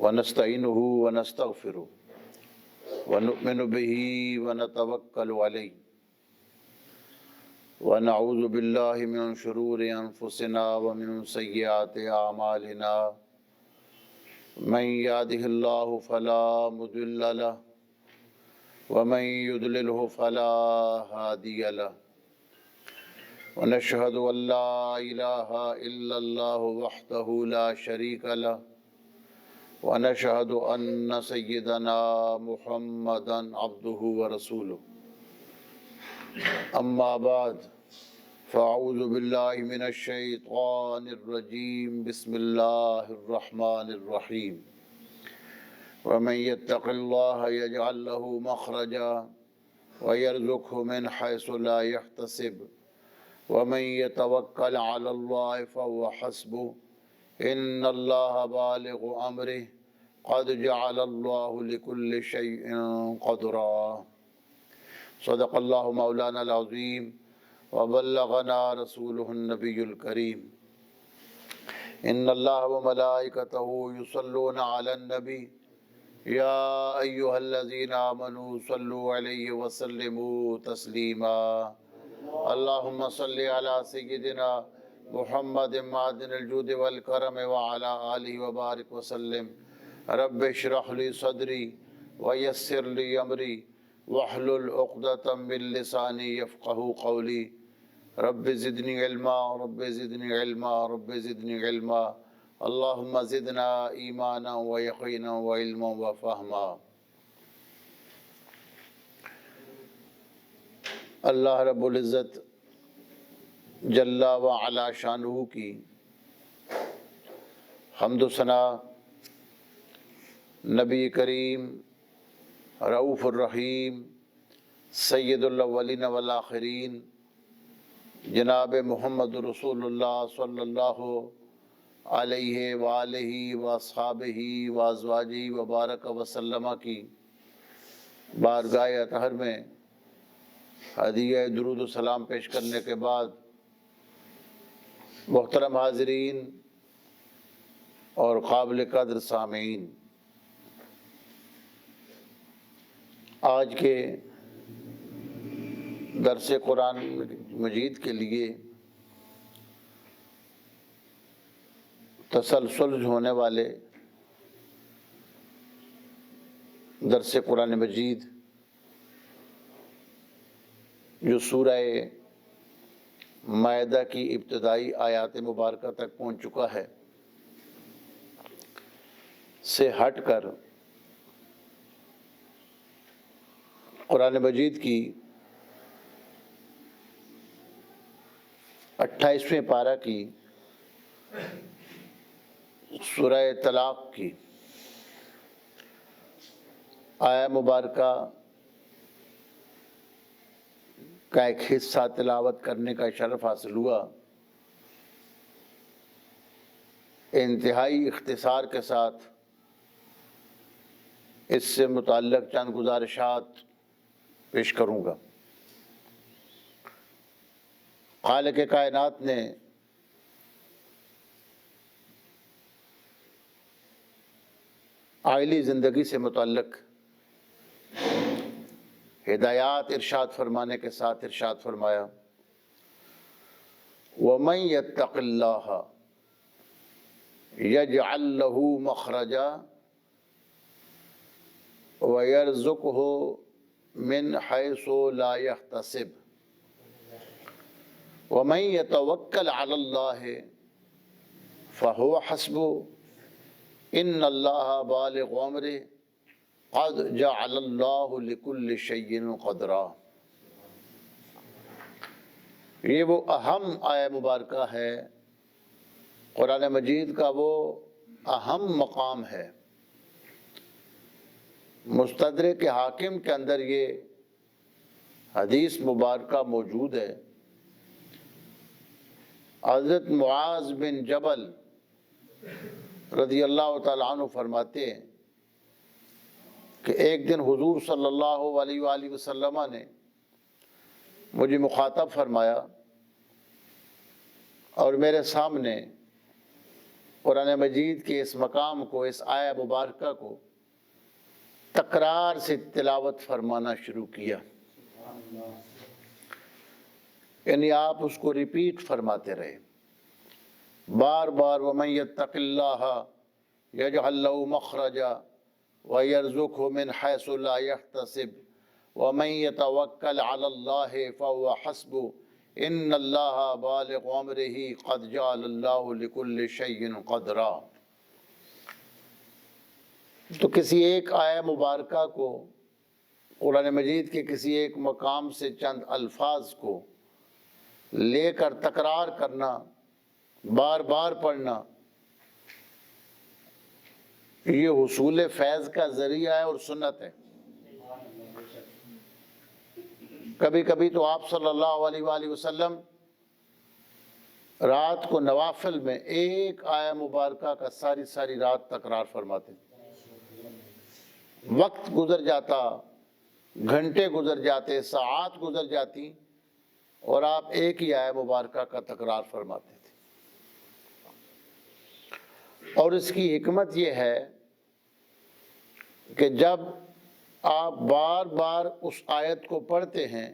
ونستعینہ ونستغفرہ ونؤمن به ونتوکل علیہ ونعوذ باللہ من شرور انفسنا ومن سیئات اعمالنا من یهده اللہ فلا مضل له ومن يضلله فلا هادي له ونشهد أن لا إله إلا الله وحده لا شريك له ونشهد أن سيدنا محمدا عبده ورسوله أما بعد فأعوذ بالله من الشيطان الرجيم بسم الله الرحمن الرحيم ومن يتق الله يجعل له مخرجا ويرزقه من حيث لا يحتسب ومن يتوكل على الله فهو حسبه إن الله بالغ أمره قد جعل الله لكل شيء قدرا صدق الله مولانا العظيم وبلغنا رسوله النبي الكريم إن الله وملائكته يصلون على النبي يا أيها الذين آمنوا صلوا عليه وسلموا تسليما اللهم صل على سيدنا محمد معدن الجود والكرم وعلى آله وبارك وسلم رب اشرح لي صدري ويسر لي أمري واحلل عقدة من لساني يفقهوا قولي رب زدني علما رب زدني علما رب زدني علما اللهم زدنا ایمانا و یقینا و علما و فہما۔ اللہ رب العزت جل و علا شانہ کی حمد و ثنا نبی کریم رؤوف الرحیم سید الاولین والآخرین جناب محمد رسول اللہ صلی اللہ علیہ وآلہ واصحابہ وازواجہ وبارک وسلم کی بارگاہ اطہر میں ہدیہ درود و سلام پیش کرنے کے بعد محترم حاضرین اور قابل قدر سامعین، آج کے درس قرآن مجید کے لیے تسلسل ہونے والے درس قرآن مجید جو سورہ مائدہ کی ابتدائی آیات مبارکہ تک پہنچ چکا ہے سے ہٹ کر قرآن مجید کی 28ویں پارہ کی سورہ طلاق کی آیہ مبارکہ کا ایک حصہ تلاوت کرنے کا شرف حاصل ہوا۔ انتہائی اختصار کے ساتھ اس سے متعلق چند گزارشات پیش کروں گا۔ خالق کائنات نے عائلی زندگی سے متعلق ہدایات ارشاد فرمانے کے ساتھ ارشاد فرمایا وَمَن يَتَّقِ اللَّهَ يَجْعَل لَّهُ مَخْرَجًا وَيَرْزُقْهُ مِنْ حَيْثُ لَا يَحْتَسِبُ وَمَن يَتَوَكَّلْ عَلَى اللَّهِ فَهُوَ حَسْبُهُ إِنَّ اللَّهَ بَالِغُ أَمْرِهِ قَدْ جَعَلَ اللَّهُ لِكُلِّ شَيْءٍ قَدْرًا۔ یہ وہ اہم آیہ مبارکہ ہے، قرآن مجید کا وہ اہم مقام ہے۔ مستدرک حاکم کے اندر یہ حدیث مبارکہ موجود ہے۔ حضرت معاذ بن جبل رضی اللہ تعالیٰ عنہ فرماتے ہیں کہ ایک دن حضور صلی اللہ علیہ وآلہ وسلم نے مجھے مخاطب فرمایا اور میرے سامنے قرآن مجید کے اس مقام کو، اس آیہ مبارکہ کو تکرار سے تلاوت فرمانا شروع کیا، یعنی آپ اس کو ریپیٹ فرماتے رہے بار بار۔ وَمَن يَتَّقِ اللَّهَ يَجْعَل لَّهُ مَخْرَجًا وَيَرْزُقْهُ مِنْ حَيْثُ لَا يَحْتَسِبُ وَمَن يَتَوَكَّلْ عَلَى اللَّهِ فَهُوَ حَسْبُهُ إِنَّ اللَّهَ بَالِغُ أَمْرِهِ قَدْ جَعَلَ اللَّهُ لِكُلِّ شَيْءٍ قَدْرًا۔ تو کسی ایک آیہ مبارکہ کو، قرآن مجید کے کسی ایک مقام سے چند الفاظ کو لے کر تکرار کرنا، بار بار پڑھنا، یہ حصول فیض کا ذریعہ ہے اور سنت ہے۔ کبھی کبھی تو آپ صلی اللہ علیہ وآلہ وسلم رات کو نوافل میں ایک آیہ مبارکہ کا ساری رات تکرار فرماتے، وقت گزر جاتا، گھنٹے گزر جاتے، ساعات گزر جاتی، اور آپ ایک ہی آیہ مبارکہ کا تکرار فرماتے تھے۔ اور اس کی حکمت یہ ہے کہ جب آپ بار بار اس آیت کو پڑھتے ہیں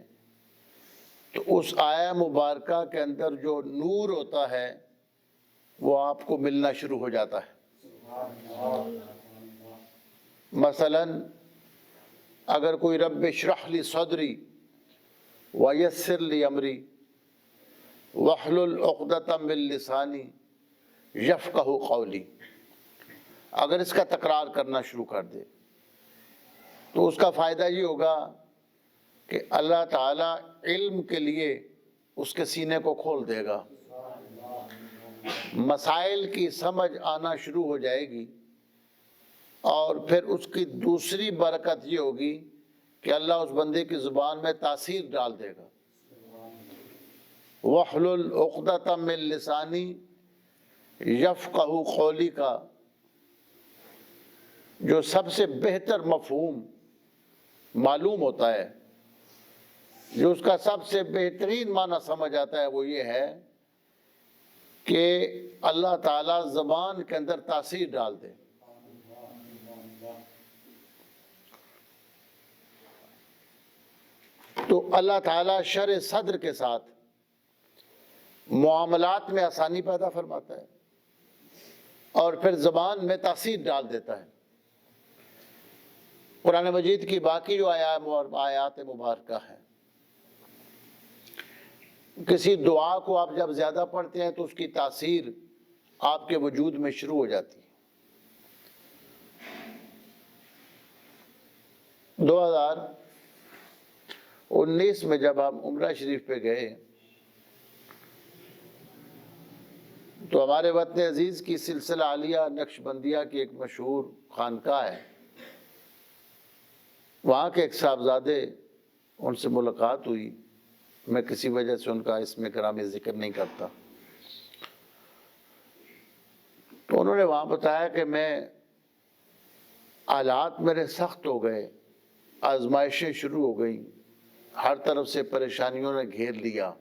تو اس آیہ مبارکہ کے اندر جو نور ہوتا ہے وہ آپ کو ملنا شروع ہو جاتا ہے۔ مثلا اگر کوئی رب اشرح لی صدری ویسر لی امری واحلل عقدۃ من لسانی یفقہوا قولی، اگر اس کا تکرار کرنا شروع کر دے تو اس کا فائدہ یہ ہوگا کہ اللہ تعالیٰ علم کے لیے اس کے سینے کو کھول دے گا، مسائل کی سمجھ آنا شروع ہو جائے گی، اور پھر اس کی دوسری برکت یہ ہوگی کہ اللہ اس بندے کی زبان میں تاثیر ڈال دے گا۔ وَاحْلُلْ عُقْدَةً مِّن لِّسَانِي يَفْقَهُوا قَوْلِي کا جو سب سے بہتر مفہوم معلوم ہوتا ہے، جو اس کا سب سے بہترین معنی سمجھ آتا ہے، وہ یہ ہے کہ اللہ تعالیٰ زبان کے اندر تاثیر ڈال دے۔ تو اللہ تعالیٰ شرح صدر کے ساتھ معاملات میں آسانی پیدا فرماتا ہے اور پھر زبان میں تاثیر ڈال دیتا ہے۔ قرآن مجید کی باقی جو آیات مبارکہ ہیں، کسی دعا کو آپ جب زیادہ پڑھتے ہیں تو اس کی تاثیر آپ کے وجود میں شروع ہو جاتی ہے۔ 2019 میں جب ہم عمرہ شریف پہ گئے تو ہمارے وطن عزیز کی سلسلہ عالیہ نقشبندیہ کی ایک مشہور خانقاہ ہے، وہاں کے ایک صاحبزادے، ان سے ملاقات ہوئی، میں کسی وجہ سے ان کا اسم گرامی ذکر نہیں کرتا، تو انہوں نے وہاں بتایا کہ حالات میرے سخت ہو گئے، آزمائشیں شروع ہو گئیں، ہر طرف سے پریشانیوں نے گھیر لیا،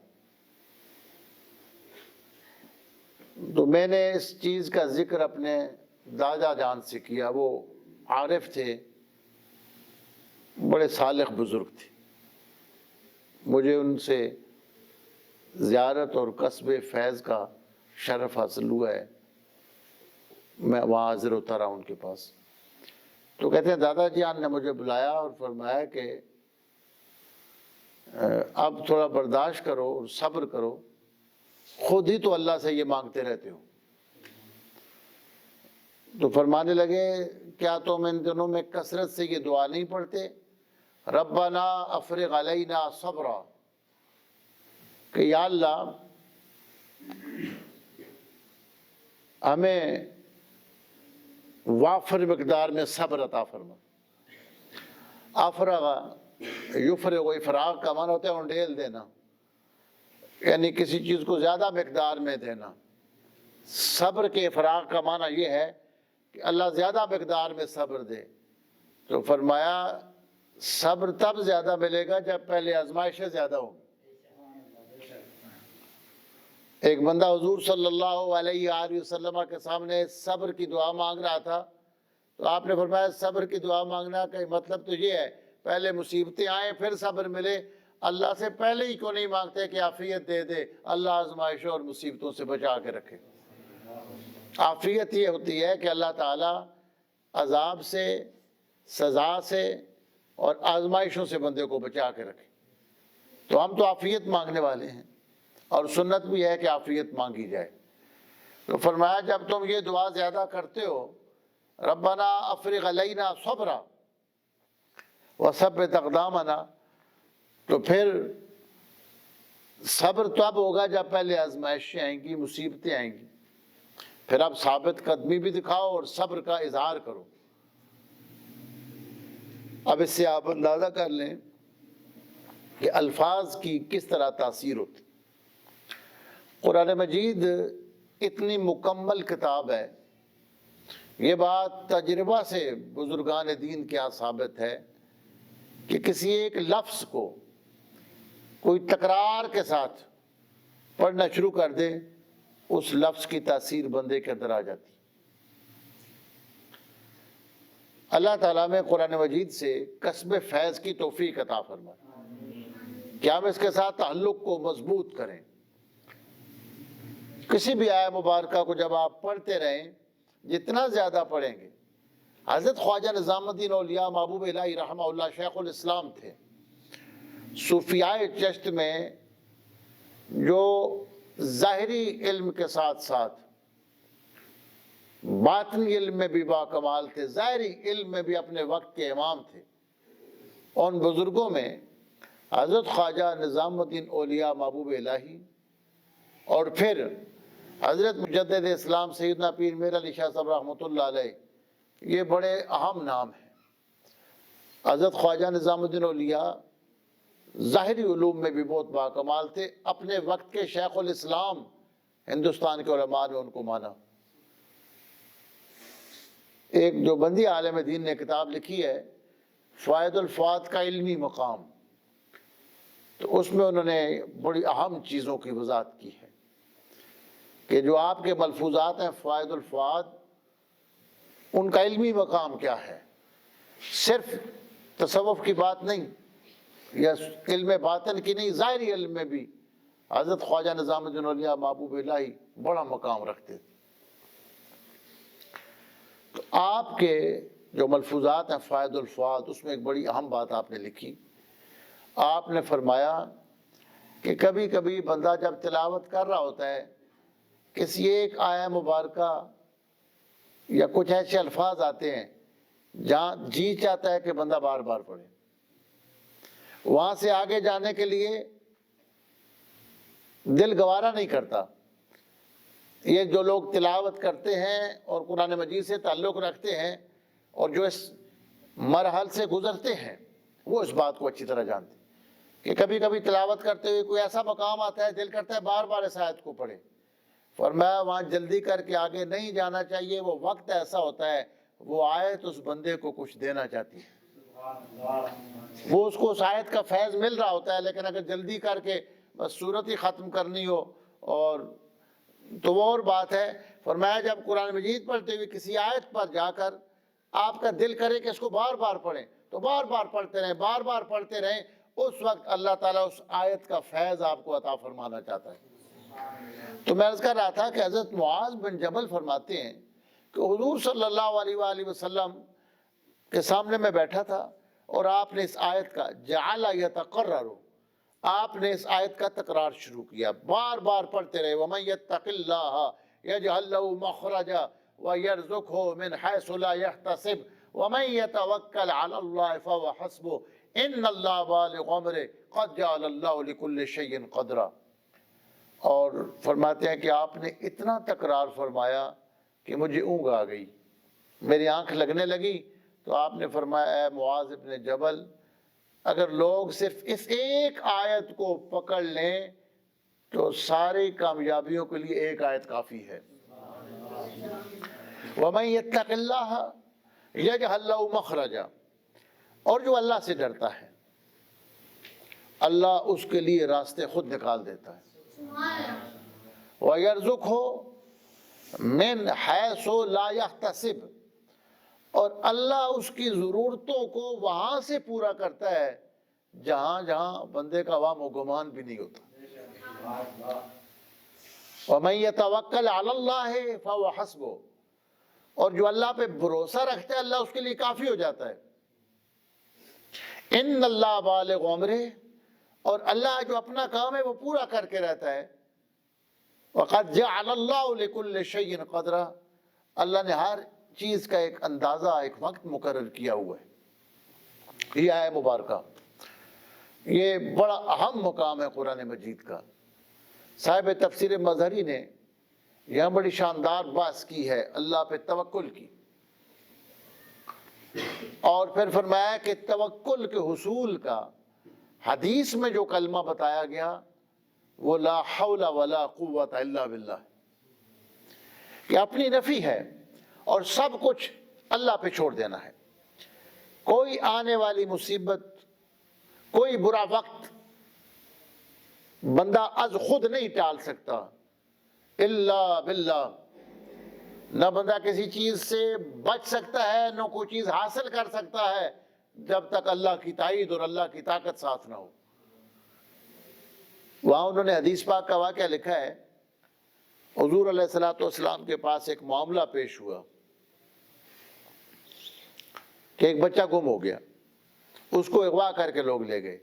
تو میں نے اس چیز کا ذکر اپنے دادا جان سے کیا۔ وہ عارف تھے، بڑے صالح بزرگ تھے، مجھے ان سے زیارت اور کسب فیض کا شرف حاصل ہوا ہے، میں وہاں حاضر ہوتا رہا ان کے پاس۔ تو کہتے ہیں دادا جان نے مجھے بلایا اور فرمایا کہ اب تھوڑا برداشت کرو اور صبر کرو، خود ہی تو اللہ سے یہ مانگتے رہتے ہو۔ تو فرمانے لگے کیا تم ان دنوں میں کثرت سے یہ دعا نہیں پڑھتے، ربنا افرغ علینا صبرا، کہ یا اللہ ہمیں وافر مقدار میں صبر عطا فرما۔ افرغ یفرغ، افراغ کا معنی ہوتا ہے انڈیل دینا، یعنی کسی چیز کو زیادہ مقدار میں دینا۔ صبر کے افراغ کا معنی یہ ہے کہ اللہ زیادہ مقدار میں صبر دے۔ تو فرمایا صبر تب زیادہ ملے گا جب پہلے آزمائشیں زیادہ ہوں۔ ایک بندہ حضور صلی اللہ علیہ وآلہ وسلم کے سامنے صبر کی دعا مانگ رہا تھا، تو آپ نے فرمایا صبر کی دعا مانگنا کا مطلب تو یہ ہے پہلے مصیبتیں آئیں پھر صبر ملے، اللہ سے پہلے ہی کیوں نہیں مانگتے کہ عافیت دے دے، اللہ آزمائشوں اور مصیبتوں سے بچا کے رکھے۔ عافیت یہ ہوتی ہے کہ اللہ تعالیٰ عذاب سے، سزا سے اور آزمائشوں سے بندے کو بچا کے رکھے۔ تو ہم تو عافیت مانگنے والے ہیں، اور سنت بھی ہے کہ عافیت مانگی جائے۔ تو فرمایا جب تم یہ دعا زیادہ کرتے ہو، ربنا افرغ علینا صبرا وثبت اقدامنا، تو پھر صبر تو اب ہوگا جب پہلے آزمائشیں آئیں گی، مصیبتیں آئیں گی، پھر اب ثابت قدمی بھی دکھاؤ اور صبر کا اظہار کرو۔ اب اس سے آپ اندازہ کر لیں کہ الفاظ کی کس طرح تاثیر ہوتی۔ قرآن مجید اتنی مکمل کتاب ہے، یہ بات تجربہ سے بزرگان دین کے یہاں ثابت ہے کہ کسی ایک لفظ کو کوئی تکرار کے ساتھ پڑھنا شروع کر دے، اس لفظ کی تاثیر بندے کے اندر آ جاتی۔ اللہ تعالیٰ میں قرآن مجید سے کسب فیض کی توفیق عطا فرمائے کہ ہم اس کے ساتھ تعلق کو مضبوط کریں۔ کسی بھی آیہ مبارکہ کو جب آپ پڑھتے رہیں، جتنا زیادہ پڑھیں گے، حضرت خواجہ نظام الدین اولیاء محبوب الہی رحمہ اللہ شیخ الاسلام تھے، صوفیاء چشت میں جو ظاہری علم کے ساتھ ساتھ باطنی علم میں بھی باکمال تھے، ظاہری علم میں بھی اپنے وقت کے امام تھے۔ ان بزرگوں میں حضرت خواجہ نظام الدین اولیاء محبوب الہی اور پھر حضرت مجدد اسلام سیدنا پیر میر علی شاہ صاحب رحمۃ اللہ علیہ، یہ بڑے اہم نام ہیں۔ حضرت خواجہ نظام الدین اولیاء ظاہری علوم میں بھی بہت باکمال تھے، اپنے وقت کے شیخ الاسلام ہندوستان کے علماء نے ان کو مانا۔ ایک جو بندی عالم دین نے کتاب لکھی ہے فوائد الفواد کا علمی مقام، تو اس میں انہوں نے بڑی اہم چیزوں کی وضاحت کی ہے کہ جو آپ کے ملفوظات ہیں فوائد الفواد، ان کا علمی مقام کیا ہے۔ صرف تصوف کی بات نہیں یا علم باطن کی نہیں، ظاہری علم میں بھی حضرت خواجہ نظام الدین اولیاء محبوب الہی بڑا مقام رکھتے تھے۔ تو آپ کے جو ملفوظات ہیں فوائد الفواد، اس میں ایک بڑی اہم بات آپ نے لکھی۔ آپ نے فرمایا کہ کبھی کبھی بندہ جب تلاوت کر رہا ہوتا ہے، کسی ایک آیہ مبارکہ یا کچھ ایسے الفاظ آتے ہیں جہاں جی چاہتا ہے کہ بندہ بار بار پڑھے، وہاں سے آگے جانے کے لیے دل گوارا نہیں کرتا۔ یہ جو لوگ تلاوت کرتے ہیں اور قرآن مجید سے تعلق رکھتے ہیں اور جو اس مرحل سے گزرتے ہیں، وہ اس بات کو اچھی طرح جانتے ہیں کہ کبھی کبھی تلاوت کرتے ہوئے کوئی ایسا مقام آتا ہے، دل کرتا ہے بار بار اس آیت کو پڑھے، فرمایا وہاں جلدی کر کے آگے نہیں جانا چاہیے۔ وہ وقت ایسا ہوتا ہے، وہ آیت اس بندے کو کچھ دینا چاہتی ہے، وہ اس کو اس آیت کا فیض مل رہا ہوتا ہے، لیکن اگر جلدی کر کے بس صورت ہی ختم کرنی ہو اور تو وہ اور بات ہے۔ فرمایا جب قرآن مجید پڑھتے ہوئے کسی آیت پر جا کر آپ کا دل کرے کہ اس کو بار بار پڑھیں، تو بار بار پڑھتے رہیں، بار بار پڑھتے رہیں، اس وقت اللہ تعالیٰ اس آیت کا فیض آپ کو عطا فرمانا چاہتا ہے۔ تو میں عرض کر رہا تھا کہ حضرت معاذ بن جبل فرماتے ہیں کہ حضور صلی اللہ علیہ وآلہ وسلم کے سامنے میں بیٹھا تھا اور آپ نے اس آیت کا جعل یتقرر، آپ نے اس آیت کا تکرار شروع کیا، بار بار پڑھتے رہے، وَمَن يَتَّقِ اللَّهَ يَجْعَلْ لَهُ مَخْرَجًا وَيَرْزُقْهُ مِنْ حَيْثُ لَا يَحْتَسِبُ وَمَن يَتَوَكَّلْ عَلَى اللَّهِ فَهُوَ حَسْبُهُ إِنَّ اللَّهَ بَالِغُ أَمْرِهِ قَدْ جَعَلَ اللَّهُ لِكُلِّ شَيْءٍ قَدْرًا۔ اور فرماتے ہیں کہ آپ نے اتنا تکرار فرمایا کہ مجھے اونگ آ گئی، میری آنکھ لگنے لگی، تو آپ نے فرمایا اے معاذ ابن جبل، اگر لوگ صرف اس ایک آیت کو پکڑ لیں تو ساری کامیابیوں کے لیے ایک آیت کافی ہے۔ وَمَن يَتَّقِ اللَّهَ يَجْعَلْ لَهُ مَخْرَجًا، اور جو اللہ سے ڈرتا ہے اللہ اس کے لیے راستے خود نکال دیتا ہے۔ وَيَرْزُقْهُ مِنْ حَيْثُ لَا يَحْتَسِبُ، اور اللہ اس کی ضرورتوں کو وہاں سے پورا کرتا ہے جہاں جہاں بندے کا وہم و گمان بھی نہیں ہوتا۔ وَمَن يَتَوَكَّلْ عَلَى اللَّهِ فَهُوَ حَسْبُهُ، اور جو اللہ پہ بھروسہ رکھتا ہے اللہ اس کے لیے کافی ہو جاتا ہے۔ ان اللہ بالغ امرہ، اور اللہ جو اپنا کام ہے وہ پورا کر کے رہتا ہے۔ وقد جعل اللہ لكل شیء قدرا، اللہ نے ہر چیز کا ایک اندازہ، ایک وقت مقرر کیا ہوا ہے۔ یہ آیہ مبارکہ، یہ بڑا اہم مقام ہے قرآن مجید کا۔ صاحب تفسیر مظہری نے یہاں بڑی شاندار بات کی ہے اللہ پہ توکل کی، اور پھر فرمایا کہ توکل کے حصول کا حدیث میں جو کلمہ بتایا گیا وہ لا حول ولا قوت الا باللہ، کہ اپنی نفی ہے اور سب کچھ اللہ پہ چھوڑ دینا ہے۔ کوئی آنے والی مصیبت، کوئی برا وقت بندہ از خود نہیں ٹال سکتا الا باللہ، نہ بندہ کسی چیز سے بچ سکتا ہے، نہ کوئی چیز حاصل کر سکتا ہے جب تک اللہ کی تائید اور اللہ کی طاقت ساتھ نہ ہو۔ وہاں انہوں نے حدیث پاک کا واقعہ لکھا ہے، حضور علیہ الصلوۃ والسلام کے پاس ایک معاملہ پیش ہوا کہ ایک بچہ گم ہو گیا، اس کو اغوا کر کے لوگ لے گئے،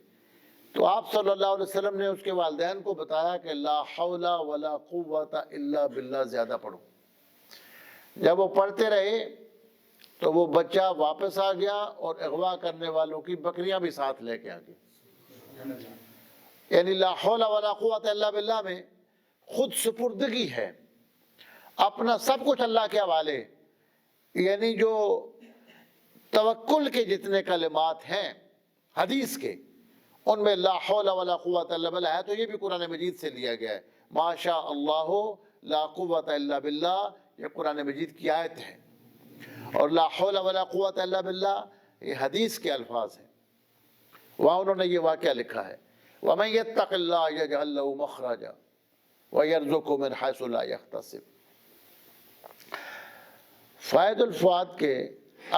تو آپ صلی اللہ علیہ وسلم نے اس کے والدین کو بتایا کہ لا حول ولا قوت الا باللہ زیادہ پڑھو۔ جب وہ پڑھتے رہے تو وہ بچہ واپس آ گیا اور اغوا کرنے والوں کی بکریاں بھی ساتھ لے کے آ گئی۔ یعنی لا حول ولا قوت الا باللہ میں خود سپردگی ہے، اپنا سب کچھ اللہ کے حوالے، یعنی جو توکل کے جتنے کلمات ہیں حدیث کے، ان میں لا حول ولا قوت الا باللہ ہے، تو یہ بھی قرآن مجید سے لیا گیا ہے۔ ما شاء اللہ لا قوت الا باللہ، یہ قرآن مجید کی آیت ہے، اور لا حول ولا قوت الا باللہ یہ حدیث کے الفاظ ہیں۔ وہاں انہوں نے یہ واقعہ لکھا ہے، وَمَن يَتَّقِ اللَّهَ يَجْعَل لَّهُ مَخْرَجًا وَيَرْزُقْهُ مِنْ حَيْثُ لَا يَحْتَسِبُ۔ فائد الفؤاد کے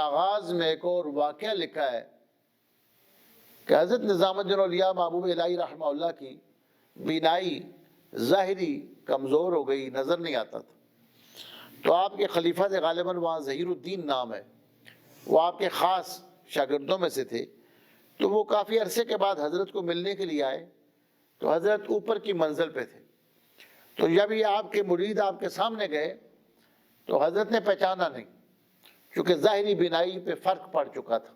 آغاز میں ایک اور واقعہ لکھا ہے کہ حضرت نظام الدین اولیاء محبوب الہی رحمہ اللہ کی بینائی ظاہری کمزور ہو گئی، نظر نہیں آتا تھا، تو آپ کے خلیفہ سے غالباً وہاں ظہیر الدین نام ہے، وہ آپ کے خاص شاگردوں میں سے تھے، تو وہ کافی عرصے کے بعد حضرت کو ملنے کے لیے آئے، تو حضرت اوپر کی منزل پہ تھے، تو جب یہ آپ کے مرید آپ کے سامنے گئے تو حضرت نے پہچانا نہیں، کیونکہ ظاہری بینائی پہ فرق پڑ چکا تھا،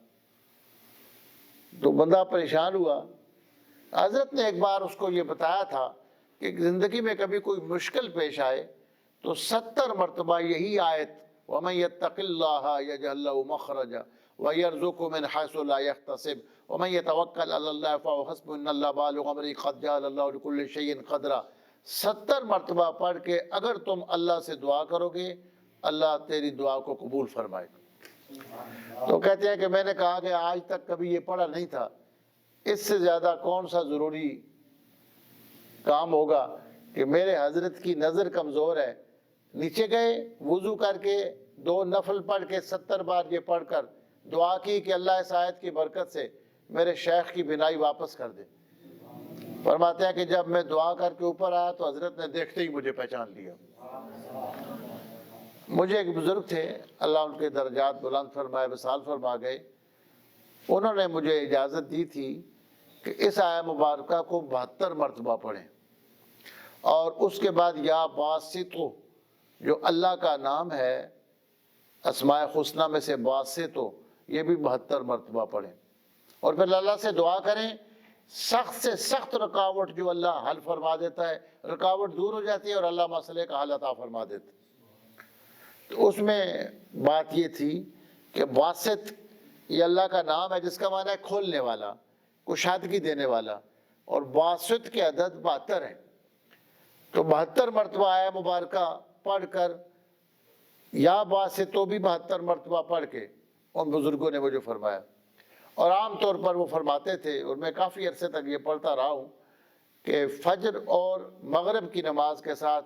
تو بندہ پریشان ہوا۔ حضرت نے ایک بار اس کو یہ بتایا تھا کہ زندگی میں کبھی کوئی مشکل پیش آئے تو 70 مرتبہ یہی آیت وَمَن يَتَّقِ اللَّهَ يَجْعَل لَّهُ مَخْرَجًا وَيَرْزُقْهُ مِنْ حَيْثُ لَا يَحْتَسِبُ وَمَن يَتَوَكَّلْ عَلَى اللَّهِ فَهُوَ حَسْبُهُ إِنَّ اللَّهَ بَالِغُ أَمْرِهِ قَدْ جَعَلَ اللَّهُ لِكُلِّ شَيْءٍ قَدْرًا۔ 70 مرتبہ پڑھ کے اگر تم اللہ سے دعا کرو گے اللہ تیری دعا کو قبول فرمائے گا۔ تو کہتے ہیں کہ میں نے کہا کہ آج تک کبھی یہ پڑھا نہیں تھا، اس سے زیادہ کون سا ضروری کام ہوگا کہ میرے حضرت کی نظر کمزور ہے، نیچے گئے وضو کر کے 2 نفل پڑھ کے 70 بار یہ پڑھ کر دعا کی کہ اللہ اس آیت کی برکت سے میرے شیخ کی بینائی واپس کر دے۔ فرماتے ہیں کہ جب میں دعا کر کے اوپر آیا تو حضرت نے دیکھتے ہی مجھے پہچان لیا۔ مجھے ایک بزرگ تھے، اللہ ان کے درجات بلند فرمائے، وصال فرما گئے، انہوں نے مجھے اجازت دی تھی کہ اس آیہ مبارکہ کو 72 مرتبہ پڑھیں، اور اس کے بعد یا باسطو جو اللہ کا نام ہے اسماء حسنہ میں سے باسطو، یہ بھی 72 مرتبہ پڑھیں، اور پھر اللہ سے دعا کریں سخت سے سخت رکاوٹ جو اللہ حل فرما دیتا ہے، رکاوٹ دور ہو جاتی ہے اور اللہ مسئلے کا حل عطا فرما دیتا ہے۔ تو اس میں بات یہ تھی کہ باسط یہ اللہ کا نام ہے جس کا معنی ہے کھولنے والا، کشادگی دینے والا، اور باسط کے عدد 72 ہیں، تو 72 مرتبہ آیہ مبارکہ پڑھ کر یا باسطو بھی 72 مرتبہ پڑھ کے ان بزرگوں نے مجھے فرمایا، اور عام طور پر وہ فرماتے تھے، اور میں کافی عرصے تک یہ پڑھتا رہا ہوں، کہ فجر اور مغرب کی نماز کے ساتھ